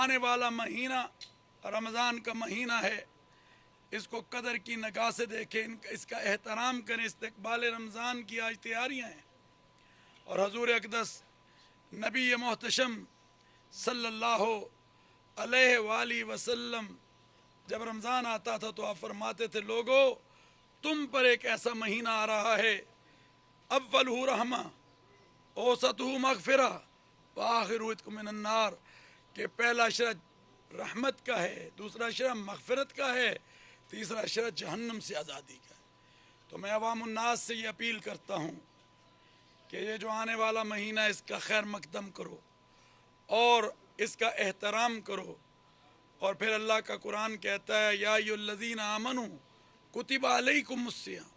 आने वाला महीना रमज़ान का महीना है, इसको कदर की निगाह से देखें, इसका एहतराम करें। इस्तकबाल रमज़ान की आज तैयारियाँ हैं और हजूर अक़दस नबी मोहतशम सल्लल्लाहु अलैहि वसल्लम जब रमज़ान आता था तो आप फरमाते थे, लोगो तुम पर एक ऐसा महीना आ रहा है, अव्वलहु रहमा औसतहु मग़फ़िरा व आखिरहु इत्क़ुम मिनन नार, कि पहला अशरा रहमत का है, दूसरा अशरा मग़फ़िरत का है, तीसरा अशरा जहन्नम से आज़ादी का है। तो मैं अवामुन्नास से ये अपील करता हूँ कि ये जो आने वाला महीना है इसका खैर मकदम करो और इसका एहतराम करो। और फिर अल्लाह का कुरान कहता है, या अय्युहल्लज़ीना आमनू कुतिबा अलैकुमुस्सियाम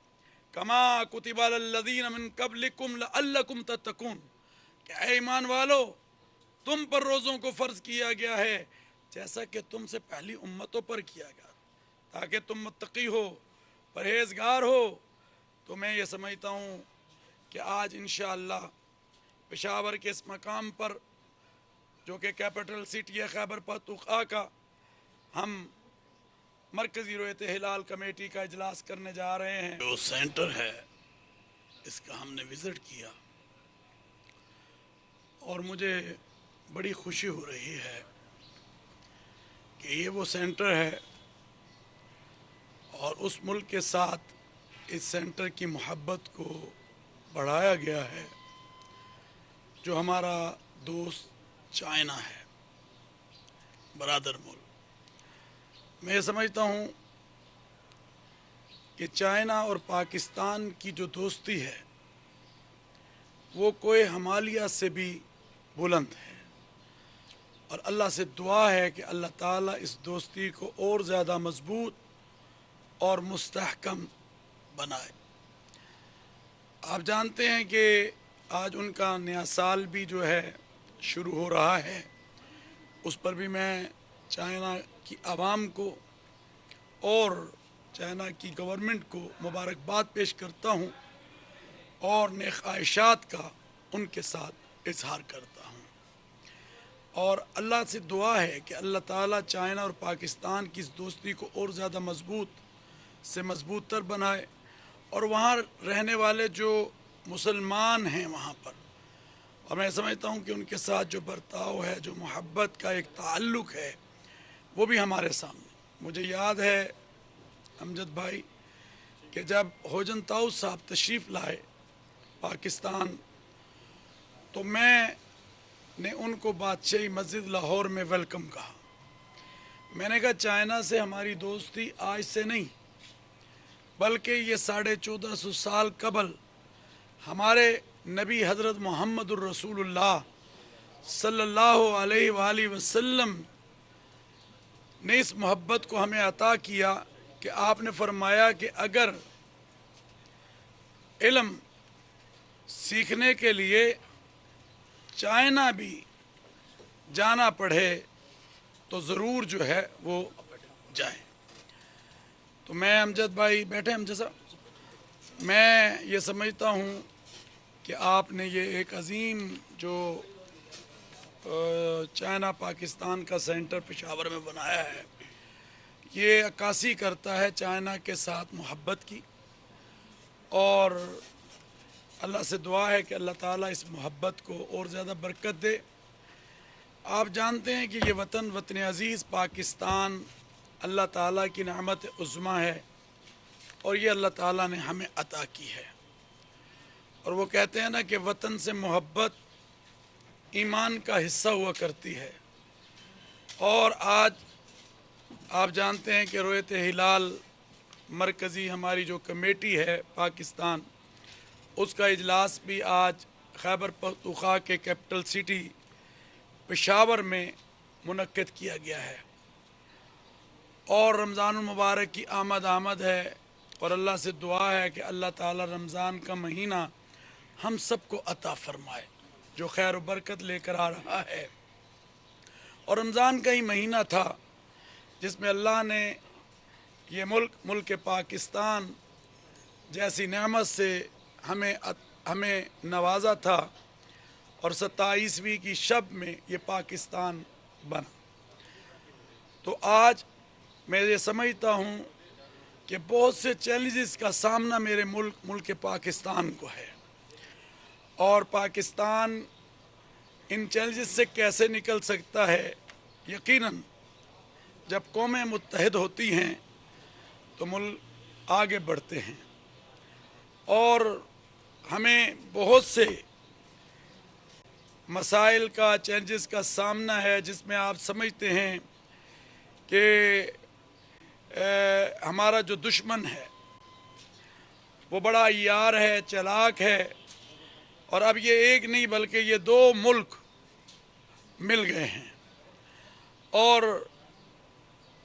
कमा कुतिबा अलल्लज़ीना मिन क़ब्लिकुम लअल्लकुम तत्तक़ून, कि ऐ ईमान वालो तुम पर रोज़ों को फ़र्ज़ किया गया है जैसा कि तुमसे पहली उम्मतों पर किया गया, ताकि तुम मुत्तक़ी हो, परहेज़गार हो। तो मैं ये समझता हूँ कि आज इंशाअल्लाह पेशावर के इस मकाम पर जो कि कैपिटल सिटी है खैबर पख्तूनख्वा का, हम मरकज़ी रोयत हिलाल कमेटी का इजलास करने जा रहे हैं। जो सेंटर है इसका हमने विज़िट किया और मुझे बड़ी खुशी हो रही है कि ये वो सेंटर है और उस मुल्क के साथ इस सेंटर की मोहब्बत को बढ़ाया गया है जो हमारा दोस्त चाइना है, बरादर मुल्क। मैं ये समझता हूँ कि चाइना और पाकिस्तान की जो दोस्ती है वो कोई हिमालय से भी बुलंद है और अल्लाह से दुआ है कि अल्लाह ताला इस दोस्ती को और ज़्यादा मजबूत और मुस्तहकम बनाए। आप जानते हैं कि आज उनका नया साल भी जो है शुरू हो रहा है, उस पर भी मैं चाइना की आवाम को और चाइना की गवर्नमेंट को मुबारकबाद पेश करता हूँ और नेक ख्वाहिशात का उनके साथ इजहार करता हूँ। और अल्लाह से दुआ है कि अल्लाह ताला चाइना और पाकिस्तान की इस दोस्ती को और ज़्यादा मजबूत से मजबूत तर बनाए और वहाँ रहने वाले जो मुसलमान हैं वहाँ पर, और मैं समझता हूँ कि उनके साथ जो बर्ताव है, जो मोहब्बत का एक ताल्लुक़ है, वो भी हमारे सामने। मुझे याद है अमजद भाई कि जब होजन ताऊस साहब तशरीफ़ लाए पाकिस्तान, तो मैंने उनको बादशाही मस्जिद लाहौर में वेलकम कहा। मैंने कहा चाइना से हमारी दोस्ती आज से नहीं बल्कि ये 1450 साल कबल हमारे नबी हज़रत मुहम्मदुर रसूलुल्लाह सल्लल्लाहु अलैहि वसल्लम ने इस मोहब्बत को हमें अता किया कि आपने फरमाया कि अगर इल्म सीखने के लिए चाइना भी जाना पड़े तो ज़रूर जो है वो जाए। तो मैं अमजद भाई बैठे, अमजद साहब, मैं ये समझता हूँ कि आपने ये एक अज़ीम जो चाइना पाकिस्तान का सेंटर पेशावर में बनाया है, ये अक्कासी करता है चाइना के साथ मोहब्बत की। और अल्लाह से दुआ है कि अल्लाह ताला इस मोहब्बत को और ज़्यादा बरकत दे। आप जानते हैं कि ये वतन अज़ीज़ पाकिस्तान अल्लाह ताला की नेमत उज़्मा है और ये अल्लाह ताला ने हमें अता की है। और वो कहते हैं ना कि वतन से मोहब्बत ईमान का हिस्सा हुआ करती है। और आज आप जानते हैं कि रोयत हिलाल मरकज़ी हमारी जो कमेटी है पाकिस्तान, उसका इजलास भी आज खैबर पख्तूनख्वा के कैपिटल सिटी पेशावर में मुनक्किद किया गया है। और रमज़ान मुबारक की आमद है और अल्लाह से दुआ है कि अल्लाह ताला रमज़ान का महीना हम सबको अता फ़रमाए जो खैर व बरकत लेकर आ रहा है। और रमज़ान का ही महीना था जिसमें अल्लाह ने ये मुल्क पाकिस्तान जैसी नेमत से हमें नवाजा था और 27वीं की शब में ये पाकिस्तान बना। تو आज मैं ये समझता हूँ कि बहुत से चैलेंजेस का सामना मेरे मुल्क पाकिस्तान को है, और पाकिस्तान इन चैलेंजेस से कैसे निकल सकता है। यकीनन जब कौमें मुत्तहद होती हैं तो मुल्क आगे बढ़ते हैं, और हमें बहुत से मसाइल का, चैलेंजेस का सामना है, जिसमें आप समझते हैं कि हमारा जो दुश्मन है वो बड़ा यार है, चालाक है, और अब ये एक नहीं बल्कि ये दो मुल्क मिल गए हैं, और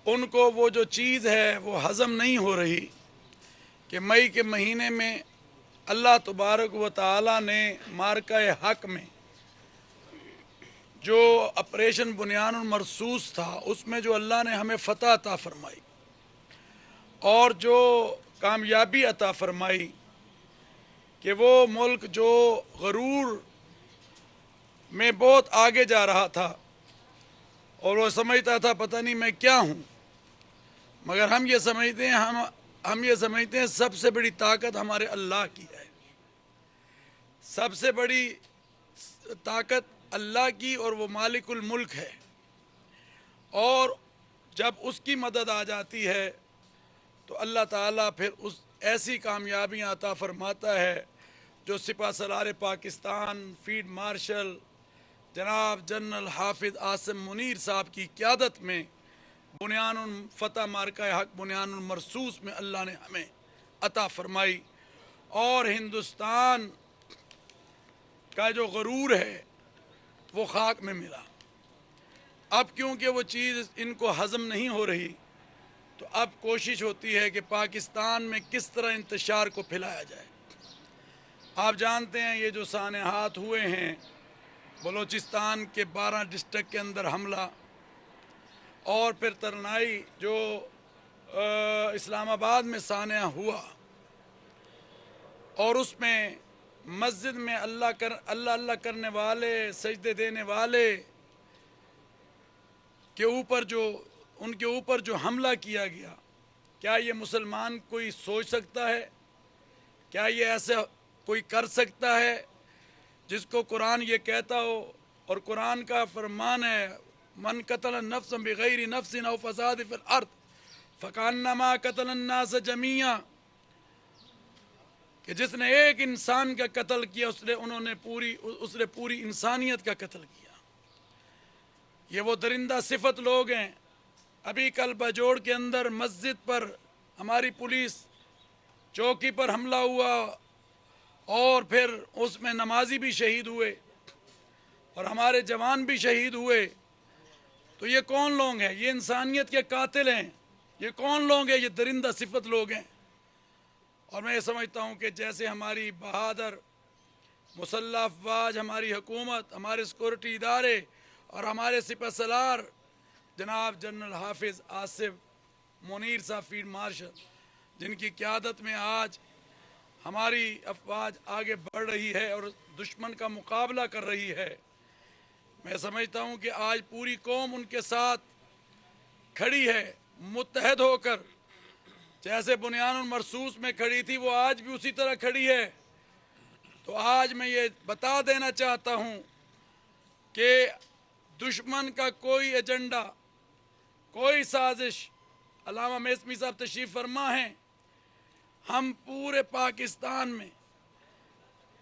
उनको वो जो चीज़ है वो हज़म नहीं हो रही कि मई के महीने में अल्लाह तबारक व तआला ने मार्का हक में जो ऑपरेशन बुनियानुल मरसूस था उसमें जो अल्लाह ने हमें फ़तह अता फ़रमाई और जो कामयाबी अता फ़रमाई कि वो मुल्क जो गरूर में बहुत आगे जा रहा था और वो समझता था पता नहीं मैं क्या हूँ, मगर हम ये समझते हैं हम ये समझते हैं सबसे बड़ी ताकत हमारे अल्लाह की है, सबसे बड़ी ताकत अल्लाह की, और वो मालिकुल मुल्क है। और जब उसकी मदद आ जाती है तो अल्लाह ताला फिर उस ऐसी कामयाबियाँ अता फरमाता है जो सिपा सलार पाकिस्तान फील्ड मार्शल जनाब जनरल हाफिज़ आसिम मुनीर साहब की क़यादत में बुनियानुल फ़तह मार्का हक बुनियानुल मरसूस में अल्लाह ने हमें अता फरमाई, और हिंदुस्तान का जो गरूर है वो खाक में मिला। अब क्योंकि वो चीज़ इनको हज़म नहीं हो रही तो अब कोशिश होती है कि पाकिस्तान में किस तरह इंतशार को फैलाया जाए। आप जानते हैं ये जो सानेहात हुए हैं, बलूचिस्तान के 12 डिस्ट्रिक्ट के अंदर हमला, और फिर तरनाई जो इस्लामाबाद में सानिया हुआ, और उसमें मस्जिद में अल्लाह करने वाले, सजदे देने वाले के ऊपर जो उनके ऊपर जो हमला किया गया, क्या ये मुसलमान कोई सोच सकता है? क्या ये ऐसा कोई कर सकता है जिसको कुरान ये कहता हो, और कुरान का फरमान है मन कतल नफ्स बिगैर नफ्सिन औ फसाद फिल अर्द फकान्नमा कतल अन्नास जमीआ, कि जिसने एक इंसान का कत्ल किया उसने पूरी इंसानियत का कत्ल किया। ये वो दरिंदा सिफत लोग हैं। अभी कल बजोड़ के अंदर मस्जिद पर हमारी पुलिस चौकी पर हमला हुआ, और फिर उसमें नमाजी भी शहीद हुए और हमारे जवान भी शहीद हुए। तो ये कौन लोग हैं? ये इंसानियत के कातिल हैं। ये कौन लोग हैं? ये दरिंदा सिफत लोग हैं। और मैं ये समझता हूँ कि जैसे हमारी बहादुर मुसल्लह अफवाज, हमारी हुकूमत, हमारे सिक्योरिटी इदारे और हमारे सिपह सलार जनाब जनरल हाफिज़ आसिफ मुनीर साहब फील्ड मार्शल, जिनकी क़यादत में आज हमारी अफवाज आगे बढ़ रही है और दुश्मन का मुकाबला कर रही है, मैं समझता हूँ कि आज पूरी कौम उनके साथ खड़ी है, मुत्तहद होकर। जैसे बुनियानुल मरसूस में खड़ी थी वो आज भी उसी तरह खड़ी है। तो आज मैं ये बता देना चाहता हूँ कि दुश्मन का कोई एजेंडा, कोई साजिश, अल्लामा मेस्मी साहब तशरीफ़ फरमा हैं, हम पूरे पाकिस्तान में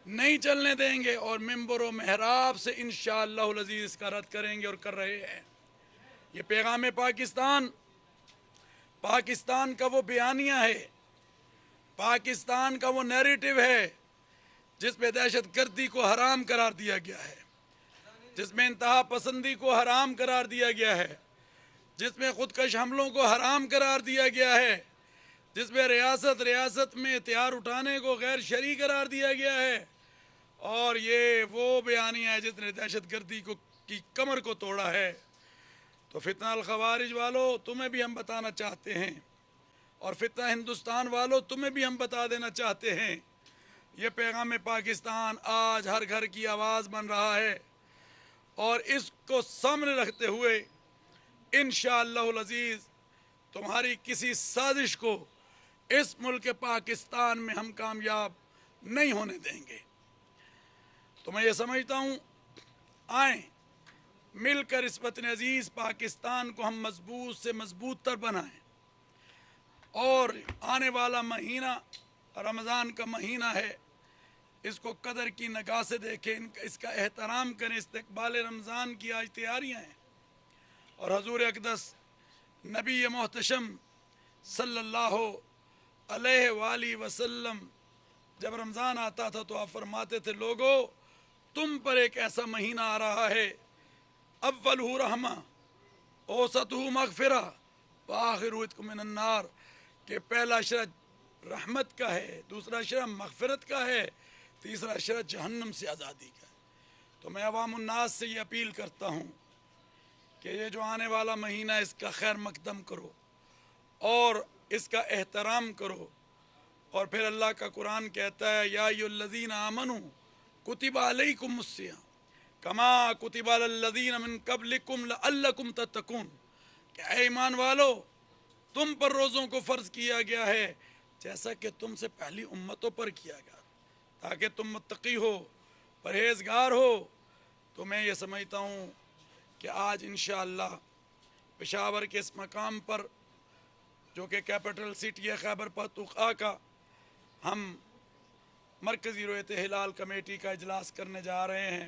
नहीं चलने देंगे, और मिंबर व महराब से इंशाअल्लाह अज़ीज़ इसका रद्द करेंगे और कर रहे हैं। ये पैगाम पाकिस्तान का वो बयानिया है, पाकिस्तान का वो नैरेटिव है जिसमें दहशत गर्दी को हराम करार दिया गया है, जिसमें इंतहा पसंदी को हराम करार दिया गया है, जिसमें खुदकश हमलों को हराम करार दिया गया है, जिसमें रियासत में हथियार उठाने को गैर शरई करार दिया गया है। और ये वो बयानिया है जिसने दहशत गर्दी की कमर को तोड़ा है। तो फितना अल खवारिज वालों, तुम्हें भी हम बताना चाहते हैं, और फितना हिंदुस्तान वालों, तुम्हें भी हम बता देना चाहते हैं, ये पैगाम पाकिस्तान आज हर घर की आवाज़ बन रहा है। और इसको सामने रखते हुए इंशाअल्लाह अज़ीज़ तुम्हारी किसी साजिश को इस मुल्क पाकिस्तान में हम कामयाब नहीं होने देंगे। तो मैं ये समझता हूँ, आएँ मिलकर इस वतन अज़ीज़ पाकिस्तान को हम मजबूत से मजबूत तर बनाएं, और आने वाला महीना रमज़ान का महीना है, इसको कदर की निगाह से देखें, इसका एहतराम करें। इस्तक़बाल रमज़ान की आज तैयारियाँ हैं, और हजूर अक़दस नबी मोहतशम सल्लल्लाहु अलैहि वसल्लम जब रमज़ान आता था तो आप फरमाते थे, लोगो तुम पर एक ऐसा महीना आ रहा है, अव्वलहु रहमा औसतहु मग़फ़िरा व आखिरुहु इत्क़ुम मिनन नार, कि पहला अशरा रहमत का है, दूसरा अशरा मग़फ़िरत का है, तीसरा अशरा जहन्नम से आज़ादी का है। तो मैं अवामुन्नास से ये अपील करता हूँ कि ये जो आने वाला महीना, इसका खैर मकदम करो और इसका एहतराम करो। और फिर अल्लाह का कुरान कहता है, या अय्युहल्लज़ीना आमनू कुतिबा अलैकुमुस्सियाम कमा कुतिबा अलल्लज़ीना मिन क़ब्लिकुम लअल्लकुम तत्तक़ून, कि ऐ ईमान वालो, तुम पर रोज़ों को फ़र्ज़ किया गया है जैसा कि तुमसे पहली उम्मतों पर किया गया, ताकि तुम मुत्तक़ी हो, परहेज़गार हो। तो मैं ये समझता हूँ कि आज इंशाअल्लाह पेशावर के इस मकाम पर, जो कि कैपिटल सिटी है खैबर पख्तूनख्वा का, हम मरकज़ी रोयत हिलाल कमेटी का इजलास करने जा रहे हैं।